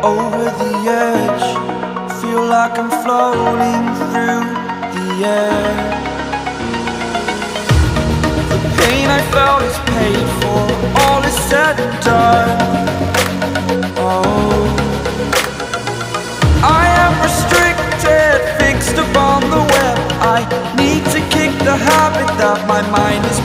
Over the edge, feel like I'm floating through the air. The pain I felt is paid for, all is said and done. Oh, I am restricted, fixed upon the web. I need to kick the habit that my mind is